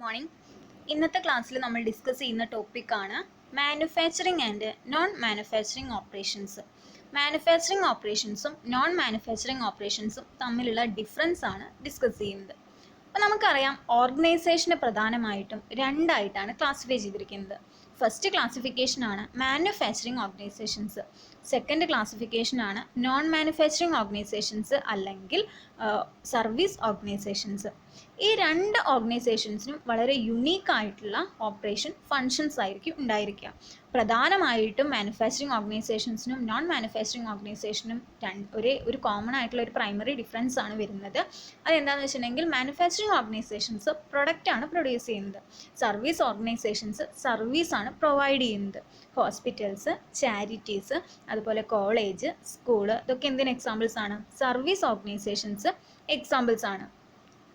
Morning. ഇന്നത്തെ ക്ലാസ്സിൽ നമ്മൾ ഡിസ്കസ് ചെയ്യുന്ന ടോപ്പിക്കാണ് manufacturing and non manufacturing operations. Manufacturing ഓപ്പറേഷൻസും നോൺ മാനുഫാക്ചറിങ് ഓപ്പറേഷൻസും തമ്മിലുള്ള ഡിഫറൻസ് ആണ് ഡിസ്കസ് ചെയ്യുന്നത്. അപ്പോൾ നമുക്കറിയാം, ഓർഗനൈസേഷനെ പ്രധാനമായിട്ടും രണ്ടായിട്ടാണ് ക്ലാസിഫൈ ചെയ്തിരിക്കുന്നത്. ഫസ്റ്റ് ക്ലാസിഫിക്കേഷൻ ആണ് മാനുഫാക്ചറിങ് ഓർഗനൈസേഷൻസ്, സെക്കൻഡ് ക്ലാസിഫിക്കേഷൻ ആണ് നോൺ മാനുഫാക്ചറിങ് ഓർഗനൈസേഷൻസ് അല്ലെങ്കിൽ സർവീസ് ഓർഗനൈസേഷൻസ്. ഈ രണ്ട് ഓർഗനൈസേഷൻസിനും വളരെ യുണീക്ക് ആയിട്ടുള്ള ഓപ്പറേഷൻ ഫങ്ഷൻസ് ആയിരിക്കും ഉണ്ടായിരിക്കുക. പ്രധാനമായിട്ടും മാനുഫാക്ചറിങ് ഓർഗനൈസേഷൻസിനും നോൺ മാനുഫാക്ചറിങ് ഓർഗനൈസേഷനും ഒരു കോമൺ ആയിട്ടുള്ള ഒരു പ്രൈമറി ഡിഫറൻസ് ആണ് വരുന്നത്. അതെന്താണെന്ന് വെച്ചിട്ടുണ്ടെങ്കിൽ, മാനുഫാക്ചറിങ് ഓർഗനൈസേഷൻസ് പ്രൊഡക്റ്റ് ആണ് പ്രൊഡ്യൂസ് ചെയ്യുന്നത്, സർവീസ് ഓർഗനൈസേഷൻസ് സർവീസ് ആണ് പ്രൊവൈഡ് ചെയ്യുന്നത്. ഹോസ്പിറ്റൽസ്, ചാരിറ്റീസ്, അതുപോലെ കോളേജ്, സ്കൂള്, ഇതൊക്കെ എന്തിന് എക്സാമ്പിൾസ് ആണ്? സർവീസ് ഓർഗനൈസേഷൻസ് എക്സാമ്പിൾസ് ആണ്.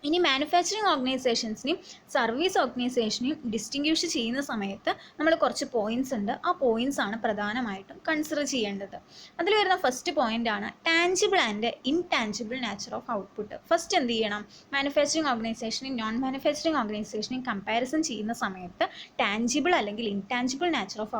ഇനി മാനുഫാക്ചറിങ് ഓർഗനൈസേഷൻസിനെയും സർവീസ് ഓർഗനൈസേഷനെയും ഡിസ്റ്റിങ്ക്വിഷ് ചെയ്യുന്ന സമയത്ത് നമ്മൾ കുറച്ച് പോയിന്റ്സ് ഉണ്ട്. ആ പോയിന്റ്സ് ആണ് പ്രധാനമായിട്ടും കൺസിഡർ ചെയ്യേണ്ടത്. അതിൽ വരുന്ന ഫസ്റ്റ് പോയിന്റ് ആണ് tangible and intangible nature of output. First എന്ത് ചെയ്യണം? മാനുഫാക്ചറിങ് ഓർഗനൈസേഷനെയും നോൺ മാനുഫാക്ചറിങ് ഓർഗനൈസേഷനെയും കമ്പാരിസൺ ചെയ്യുന്ന സമയത്ത് ടാഞ്ചിബിൾ അല്ലെങ്കിൽ ഇൻടാഞ്ചിബിൾ നാച്ചർ ഓഫ്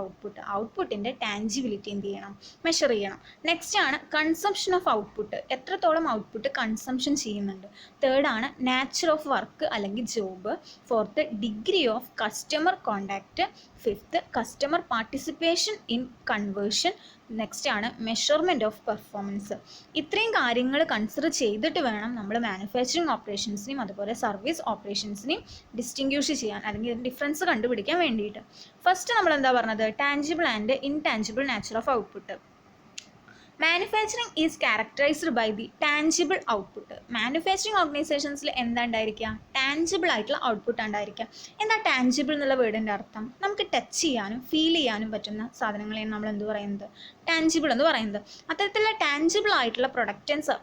ഔട്ട്പുട്ടിൻ്റെ ടാഞ്ചിബിലിറ്റി എന്ത് ചെയ്യണം? മെഷർ ചെയ്യണം. നെക്സ്റ്റ് ആണ് കൺസംഷൻ ഓഫ് ഔട്ട്പുട്ട്, എത്രത്തോളം ഔട്ട്പുട്ട് കൺസംഷൻ ചെയ്യുന്നുണ്ട്. തേർഡ് ആണ് നാച്ചർ ഓഫ് വർക്ക് അല്ലെങ്കിൽ job. Fourth degree of customer contact. Fifth customer participation in conversion. Next ആണ് മെഷർമെൻറ്റ് ഓഫ് പെർഫോമൻസ്. ഇത്രയും കാര്യങ്ങൾ കൺസിഡർ ചെയ്തിട്ട് വേണം നമ്മൾ മാനുഫാക്ചറിങ് ഓപ്പറേഷൻസിനെയും അതുപോലെ സർവീസ് ഓപ്പറേഷൻസിനെയും ഡിസ്റ്റിങ്ക്വിഷ് ചെയ്യാൻ അല്ലെങ്കിൽ ഇതിൻ്റെ ഡിഫറൻസ് കണ്ടുപിടിക്കാൻ വേണ്ടിയിട്ട്. ഫസ്റ്റ് നമ്മൾ എന്താ പറഞ്ഞത്? Tangible and intangible nature of output. Manufacturing is characterised by the tangible output. Manufacturing ഓർഗനൈസേഷൻസിൽ എന്താ ഉണ്ടായിരിക്കുക? ടാഞ്ചിബിൾ ആയിട്ടുള്ള ഔട്ട്പുട്ട് ഉണ്ടായിരിക്കുക. എന്താ ടാഞ്ചിബിൾ എന്നുള്ള വേർഡിൻ്റെ അർത്ഥം? നമുക്ക് ടച്ച് ചെയ്യാനും ഫീൽ ചെയ്യാനും പറ്റുന്ന സാധനങ്ങളെയാണ് നമ്മൾ എന്ത് പറയുന്നത്? ടാഞ്ചിബിൾ എന്ന് പറയുന്നത്. അത്തരത്തിലുള്ള ടാഞ്ചിബിൾ ആയിട്ടുള്ള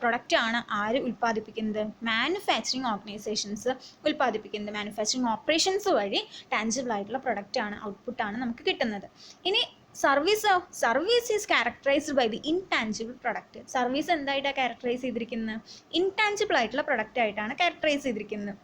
പ്രൊഡക്റ്റ് ആണ് ആര് ഉൽപ്പാദിപ്പിക്കുന്നത്? മാനുഫാക്ചറിങ് ഓർഗനൈസേഷൻസ് ഉൽപ്പാദിപ്പിക്കുന്നത്. മാനുഫാക്ചറിങ് ഓപ്പറേഷൻസ് വഴി ടാഞ്ചിബിൾ ആയിട്ടുള്ള പ്രൊഡക്റ്റാണ്, ഔട്ട്പുട്ടാണ് നമുക്ക് കിട്ടുന്നത്. ഇനി service is characterised by the intangible product. Service എന്തായിട്ടാണ് ക്യാരക്ടറൈസ് ചെയ്തിരിക്കുന്നത്? ഇൻടാഞ്ചിബിൾ ആയിട്ടുള്ള പ്രൊഡക്റ്റ് ആയിട്ടാണ് ക്യാരക്ടറൈസ് ചെയ്തിരിക്കുന്നത്.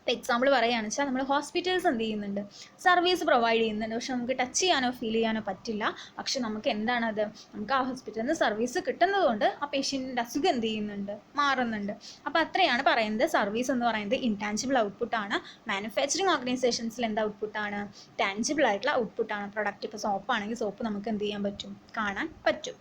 ഇപ്പോൾ എക്സാമ്പിൾ പറയുകയാണെന്ന് വെച്ചാൽ, നമ്മൾ ഹോസ്പിറ്റൽസ് എന്ത് ചെയ്യുന്നുണ്ട്? സർവീസ് പ്രൊവൈഡ് ചെയ്യുന്നുണ്ട്. പക്ഷെ നമുക്ക് ടച്ച് ചെയ്യാനോ ഫീൽ ചെയ്യാനോ പറ്റില്ല. പക്ഷെ നമുക്ക് എന്താണത്? നമുക്ക് ആ ഹോസ്പിറ്റലിൽ നിന്ന് സർവീസ് കിട്ടുന്നതുകൊണ്ട് ആ പേഷ്യൻറ്റിൻ്റെ അസുഖം എന്ത് ചെയ്യുന്നുണ്ട്? മാറുന്നുണ്ട്. അപ്പോൾ അത്രയാണ് പറയുന്നത്. സർവീസ് എന്ന് പറയുന്നത് ഇൻടാഞ്ചിബിൾ ഔട്ട്പുട്ടാണ്. മാനുഫാക്ചറിങ് ഓർഗനൈസേഷൻസിൽ എന്താ ഔട്ട്പുട്ടാണ്? ടാഞ്ചിബിൾ ആയിട്ടുള്ള ഔട്ട്പുട്ടാണ്. പ്രൊഡക്റ്റ് ഇപ്പോൾ സോപ്പാണെങ്കിൽ സോപ്പ് നമുക്ക് എന്ത് ചെയ്യാൻ പറ്റും? കാണാൻ പറ്റും.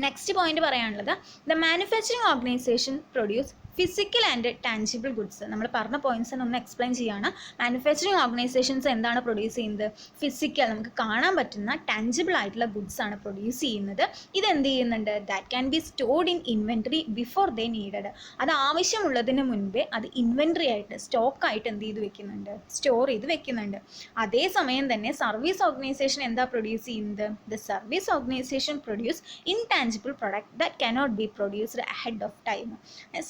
നെക്സ്റ്റ് പോയിന്റ് പറയാനുള്ളത്, the manufacturing organisation produce physical and tangible goods. നമ്മൾ പറഞ്ഞ പോയിന്റ്സിനെ ഒന്ന് എക്സ്പ്ലെയിൻ ചെയ്യുകയാണ്. മാനുഫാക്ചറിങ് ഓർഗനൈസേഷൻസ് എന്താണ് പ്രൊഡ്യൂസ് ചെയ്യുന്നത്? ഫിസിക്കൽ, നമുക്ക് കാണാൻ പറ്റുന്ന ടാഞ്ചിബിൾ ആയിട്ടുള്ള ഗുഡ്സ് ആണ് പ്രൊഡ്യൂസ് ചെയ്യുന്നത്. ഇത് എന്ത് ചെയ്യുന്നുണ്ട്? That can be stored in inventory before they needed. അത് ആവശ്യമുള്ളതിന് മുൻപേ അത് ഇൻവെൻറ്ററി ആയിട്ട്, സ്റ്റോക്കായിട്ട് എന്ത് ചെയ്ത് വെക്കുന്നുണ്ട്? സ്റ്റോർ ചെയ്ത് വെക്കുന്നുണ്ട്. അതേസമയം തന്നെ സർവീസ് ഓർഗനൈസേഷൻ എന്താ പ്രൊഡ്യൂസ് ചെയ്യുന്നത്? The service organisation produce intangible product that cannot B produced ahead of time.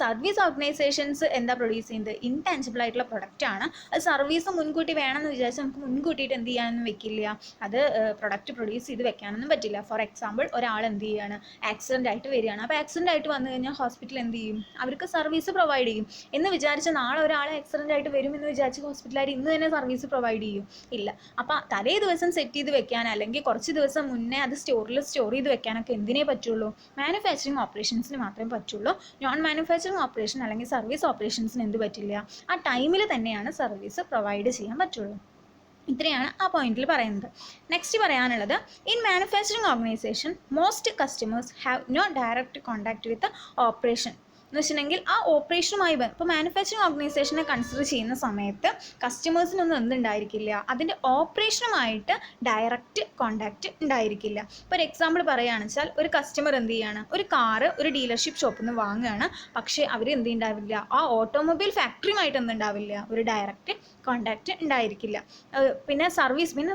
Service organisations എന്താ പ്രൊഡ്യൂസ് ചെയ്യുന്നത്? ഇൻടാഞ്ചിബിൾ ആയിട്ടുള്ള പ്രൊഡക്റ്റ് ആണ്. അത് സർവീസ് മുൻകൂട്ടി വേണമെന്ന് വിചാരിച്ചാൽ നമുക്ക് മുൻകൂട്ടിയിട്ട് എന്ത് ചെയ്യാനൊന്നും വെക്കില്ല, അത് പ്രൊഡക്റ്റ് പ്രൊഡ്യൂസ് ചെയ്ത് വെക്കാനൊന്നും പറ്റില്ല. ഫോർ എക്സാമ്പിൾ, ഒരാൾ എന്ത് ചെയ്യുകയാണ്? ആക്സിഡൻ്റ് ആയിട്ട് വരികയാണ്. അപ്പോൾ ആക്സിഡൻ്റ് ആയിട്ട് വന്നു കഴിഞ്ഞാൽ ഹോസ്പിറ്റൽ എന്ത് ചെയ്യും? അവർക്ക് സർവീസ് പ്രൊവൈഡ് ചെയ്യും എന്ന് വിചാരിച്ച നാളെ ഒരാൾ ആക്സിഡൻ്റ് ആയിട്ട് വരുമെന്ന് വിചാരിച്ച് ഹോസ്പിറ്റലുകാർ ഇന്ന് തന്നെ സർവീസ് പ്രൊവൈഡ് ചെയ്യും? ഇല്ല. അപ്പോൾ തലേ ദിവസം സെറ്റ് ചെയ്ത് വെക്കാൻ അല്ലെങ്കിൽ കുറച്ച് ദിവസം മുന്നേ അത് സ്റ്റോർ ചെയ്ത് വെക്കാനൊക്കെ എന്തിനേ പറ്റുള്ളൂ? മാനുഫാക്ചറിങ് ഓപ്പറേഷൻസിന് മാത്രമേ പറ്റുള്ളൂ. നോൺ മാനുഫാക്ചറിങ് ഓപ്പറേഷൻ അല്ലെങ്കിൽ സർവീസ് ഓപ്പറേഷൻസിന് എന്ത് പറ്റില്ല? ആ ടൈമിൽ തന്നെയാണ് സർവീസ് പ്രൊവൈഡ് ചെയ്യാൻ പറ്റുള്ളൂ. ഇത്രയാണ് ആ പോയിന്റിൽ പറയുന്നത്. നെക്സ്റ്റ് പറയാനുള്ളത്, in manufacturing organisation most customers have no direct contact with operation. എന്ന് വെച്ചിട്ടുണ്ടെങ്കിൽ ആ ഓപ്പറേഷനുമായി ഇപ്പോൾ മാനുഫാക്ചറിങ് ഓർഗനൈസേഷനെ കൺസിഡർ ചെയ്യുന്ന സമയത്ത് കസ്റ്റമേഴ്സിനൊന്നും എന്തുണ്ടായിരിക്കില്ല? അതിൻ്റെ ഓപ്പറേഷനുമായിട്ട് ഡയറക്റ്റ് കോണ്ടാക്റ്റ് ഉണ്ടായിരിക്കില്ല. ഇപ്പോൾ ഒരു എക്സാമ്പിൾ പറയുകയാണെന്ന് വെച്ചാൽ, ഒരു കസ്റ്റമർ എന്ത് ചെയ്യാണ്? ഒരു കാറ് ഒരു ഡീലർഷിപ്പ് ഷോപ്പിൽ നിന്ന് വാങ്ങുകയാണ്. പക്ഷേ അവർ എന്ത് ഉണ്ടാവില്ല? ആ ഓട്ടോമൊബൈൽ ഫാക്ടറിയുമായിട്ട് എന്തുണ്ടാവില്ല? ഒരു ഡയറക്റ്റ് കോണ്ടാക്റ്റ് ഉണ്ടായിരിക്കില്ല. പിന്നെ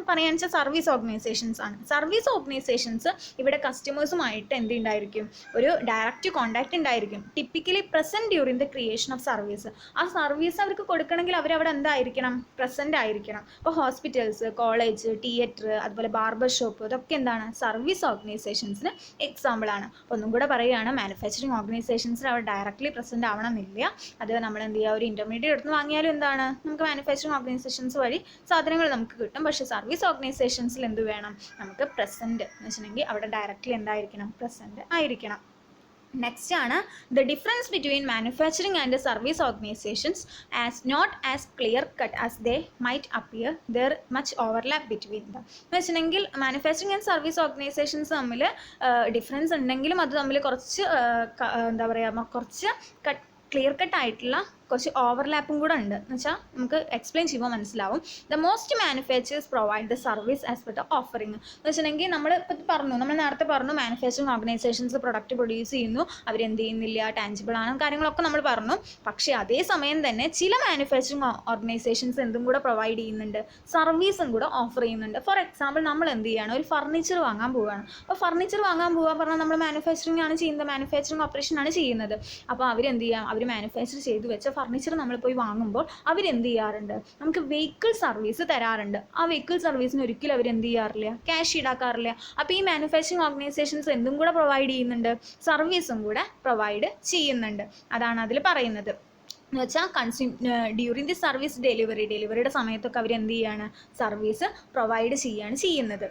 പറയുകയാണെന്ന് വെച്ചാൽ സർവീസ് ഓർഗനൈസേഷൻസ് ആണ്. സർവീസ് ഓർഗനൈസേഷൻസ് ഇവിടെ കസ്റ്റമേഴ്സുമായിട്ട് എന്ത് ഉണ്ടായിരിക്കും? ഒരു ഡയറക്റ്റ് കോണ്ടാക്റ്റ് ഉണ്ടായിരിക്കും. Typically present during the creation of service. ആ സർവീസ് അവർക്ക് കൊടുക്കണമെങ്കിൽ അവരവിടെ എന്തായിരിക്കണം? പ്രസൻ്റ് ആയിരിക്കണം. ഇപ്പോൾ ഹോസ്പിറ്റൽസ്, കോളേജ്, തിയേറ്റർ, അതുപോലെ ബാർബർ ഷോപ്പ്, ഇതൊക്കെ എന്താണ്? സർവീസ് ഓർഗനൈസേഷൻസിന് എക്സാമ്പിളാണ്. ഒന്നും കൂടെ പറയുകയാണ്, മാനുഫാക്ചറിങ് ഓർഗനൈസേഷൻസിൽ അവർ ഡയറക്റ്റ്ലി പ്രസൻറ്റ് ആവണമെന്നില്ല. അത് നമ്മൾ എന്ത് ചെയ്യുക? ഒരു ഇൻ്റർമീഡിയറ്റ് എടുത്ത് വാങ്ങിയാലും എന്താണ്? നമുക്ക് മാനുഫാക്ചറിങ് മാനുഫാക്ചറിങ് ഓർഗനൈസേഷൻസ് വഴി സാധനങ്ങൾ നമുക്ക് കിട്ടും. പക്ഷേ സർവീസ് ഓർഗനൈസേഷൻസിൽ എന്ത് വേണം, നമുക്ക് പ്രസൻറ്റ് എന്ന് വെച്ചിട്ടുണ്ടെങ്കിൽ അവിടെ ഡയറക്റ്റ്ലി എന്തായിരിക്കണം, പ്രസൻറ്റ് ആയിരിക്കണം. നെക്സ്റ്റ് ആണ് the difference between manufacturing and service organisations as not as clear cut as they might appear there much overlap between them. എന്ന് വെച്ചിട്ടുണ്ടെങ്കിൽ മാനുഫാക്ചറിങ് ആൻഡ് സർവീസ് ഓർഗനൈസേഷൻസ് തമ്മിൽ ഡിഫറൻസ് ഉണ്ടെങ്കിലും അത് തമ്മിൽ കുറച്ച് എന്താ പറയുക, കുറച്ച് ക്ലിയർ കട്ട് ആയിട്ടുള്ള കുറച്ച് ഓവർലാപ്പും കൂടെ ഉണ്ട്. എന്ന് വെച്ചാൽ നമുക്ക് എക്സ്പ്ലെയിൻ ചെയ്യുമ്പോൾ മനസ്സിലാവും. The most manufacturers provide the service as per the offering. എന്ന് വെച്ചിട്ടുണ്ടെങ്കിൽ നമ്മൾ നേരത്തെ പറഞ്ഞു മാനുഫാക്ചറിങ് ഓർഗനൈസേഷൻസ് പ്രൊഡക്റ്റ് പ്രൊഡ്യൂസ് ചെയ്യുന്നു, അവരെന്ത് ചെയ്യുന്നില്ല, ടാഞ്ചിബിൾ ആണ്, കാര്യങ്ങളൊക്കെ നമ്മൾ പറഞ്ഞു. പക്ഷേ അതേ സമയം തന്നെ ചില മാനുഫാക്ചറിങ് ഓർഗനൈസേഷൻസ് എന്തും കൂടെ പ്രൊവൈഡ് ചെയ്യുന്നുണ്ട്, സർവീസും കൂടെ ഓഫർ ചെയ്യുന്നുണ്ട്. ഫോർ എക്സാമ്പിൾ നമ്മൾ എന്ത് ചെയ്യുകയാണ്, ഒരു ഫർണിച്ചർ വാങ്ങാൻ പോവുകയാണ്. അപ്പോൾ ഫർണിച്ചർ വാങ്ങാൻ പോകാൻ പറഞ്ഞാൽ നമ്മൾ മാനുഫാക്ചറിങ് ആണ് ചെയ്യുന്നത്, മാനുഫാക്ചറിങ് ഓപ്പറേഷൻ ആണ് ചെയ്യുന്നത്. അപ്പോൾ അവരെന്ത് ചെയ്യുക, അവർ മാനുഫാക്ചർ ചെയ്ത് വെച്ച ഫർണിച്ചർ നമ്മൾ പോയി വാങ്ങുമ്പോൾ അവരെന്ത് ചെയ്യാറുണ്ട്, നമുക്ക് വെഹിക്കിൾ സർവീസ് തരാറുണ്ട്. ആ വെഹിക്കിൾ സർവീസിന് ഒരിക്കലും അവരെന്ത് ചെയ്യാറില്ല, ക്യാഷ് ഈടാക്കാറില്ല. അപ്പോൾ ഈ മാനുഫാക്ചറിങ് ഓർഗനൈസേഷൻസ് എന്തും കൂടെ പ്രൊവൈഡ് ചെയ്യുന്നുണ്ട്, സർവീസും കൂടെ പ്രൊവൈഡ് ചെയ്യുന്നുണ്ട്. അതാണ് അതിൽ പറയുന്നത്. എന്ന് വെച്ചാൽ ഡ്യൂറിങ് ദി സർവീസ് ഡെലിവറിയുടെ സമയത്തൊക്കെ അവരെന്ത് ചെയ്യാണ്, സർവീസ് പ്രൊവൈഡ് ചെയ്യുന്നത്.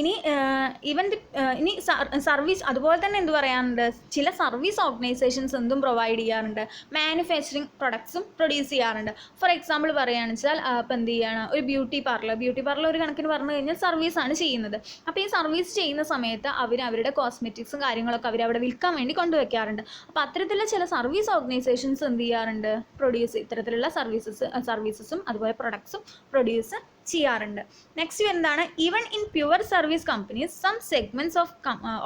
ഇനി സർവീസ് അതുപോലെ തന്നെ എന്ത് പറയാറുണ്ട്, ചില സർവീസ് ഓർഗനൈസേഷൻസ് എന്തും പ്രൊവൈഡ് ചെയ്യാറുണ്ട്, മാനുഫാക്ചറിങ് പ്രൊഡക്ട്സും പ്രൊഡ്യൂസ് ചെയ്യാറുണ്ട്. ഫോർ എക്സാമ്പിൾ പറയുകയാണെന്ന് വെച്ചാൽ ഇപ്പോൾ എന്ത് ചെയ്യുകയാണ്, ഒരു ബ്യൂട്ടി പാർലർ ഒരു കണക്കിന് പറഞ്ഞു കഴിഞ്ഞാൽ സർവീസാണ് ചെയ്യുന്നത്. അപ്പോൾ ഈ സർവീസ് ചെയ്യുന്ന സമയത്ത് അവരുടെ കോസ്മെറ്റിക്സും കാര്യങ്ങളൊക്കെ അവരവിടെ വിൽക്കാൻ വേണ്ടി കൊണ്ടുവയ്ക്കാറുണ്ട്. അപ്പോൾ അത്തരത്തിലുള്ള ചില സർവീസ് ഓർഗനൈസേഷൻസ് എന്ത് ചെയ്യാറുണ്ട്, ഇത്തരത്തിലുള്ള സർവീസസും അതുപോലെ പ്രൊഡക്ട്സും പ്രൊഡ്യൂസ് ചെയ്യാറുണ്ട്. നെക്സ്റ്റ് എന്താണ്, even in pure service companies some segments of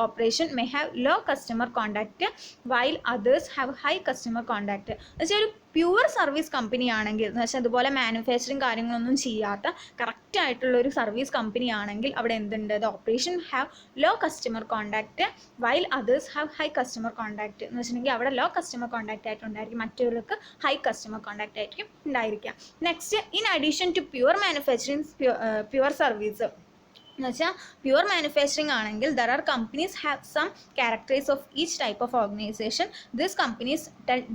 operation may have low customer contact while others have high customer contact. എന്ന് വെച്ചാൽ ഒരു പ്യുവർ സർവീസ് കമ്പനി ആണെങ്കിൽ, എന്ന് വെച്ചാൽ അതുപോലെ മാനുഫാക്ചറിങ് കാര്യങ്ങളൊന്നും ചെയ്യാത്ത കറക്റ്റ് ആയിട്ടുള്ള ഒരു സർവീസ് കമ്പനി ആണെങ്കിൽ അവിടെ എന്തുണ്ട്, the operation have low customer contact while others have high customer contact. എന്ന് വെച്ചിട്ടുണ്ടെങ്കിൽ അവിടെ ലോ കസ്റ്റമർ കോണ്ടാക്ട് ആയിട്ടുണ്ടായിരിക്കും, മറ്റവർക്ക് ഹൈ കസ്റ്റമർ കോണ്ടാക്ട് ആയിരിക്കും ഉണ്ടായിരിക്കുക. Next, in addition to pure manufacturing pure service എന്ന് വെച്ചാൽ പ്യുവർ മാനുഫാക്ചറിങ് ആണെങ്കിൽ there are companies have some characters of each type of organisation. This companies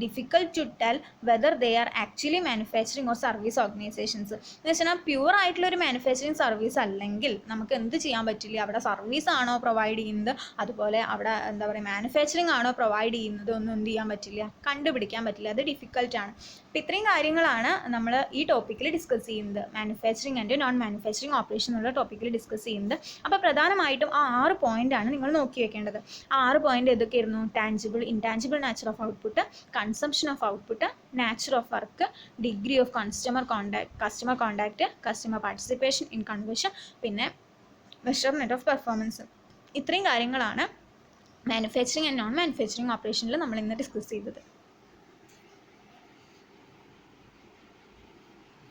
difficult to tell whether they are actually manufacturing or service organisations. എന്ന് വെച്ചാൽ pure ആയിട്ടുള്ള ഒരു manufacturing service അല്ലെങ്കിൽ നമുക്ക് എന്ത് ചെയ്യാൻ പറ്റില്ല, അവിടെ സർവീസ് ആണോ പ്രൊവൈഡ് ചെയ്യുന്നത്, അതുപോലെ അവിടെ എന്താ പറയുക മാനുഫാക്ചറിങ് ആണോ പ്രൊവൈഡ് ചെയ്യുന്നത്, ഒന്നും എന്ത് ചെയ്യാൻ പറ്റില്ല, കണ്ടുപിടിക്കാൻ പറ്റില്ല, അത് ഡിഫിക്കൽട്ടാണ്. അപ്പോൾ ഇത്രയും കാര്യങ്ങളാണ് നമ്മൾ ഈ ടോപ്പിക്കിൽ ഡിസ്കസ് ചെയ്യുന്നത്, manufacturing and non manufacturing operation എന്നുള്ള ടോപ്പിക്കിൽ ഡിസ്കസ് ചെയ്യുന്നത്. അപ്പോൾ പ്രധാനമായിട്ടും ആ 6 പോയിന്റാണ് നിങ്ങൾ നോക്കി വെക്കേണ്ടത്. ആ 6 പോയിന്റ് ഏതൊക്കെയായിരുന്നു, tangible, intangible nature of output, consumption of output, nature of work, degree of customer contact, customer participation in conversion, പിന്നെ മെഷർമെൻറ്റ് ഓഫ് പെർഫോമൻസ്. ഇത്രയും കാര്യങ്ങളാണ് മാനുഫാക്ചറിങ് ആൻഡ് നോൺ മാനുഫാക്ചറിങ് ഓപ്പറേഷനിൽ നമ്മൾ ഇന്ന് ഡിസ്കസ് ചെയ്തത്.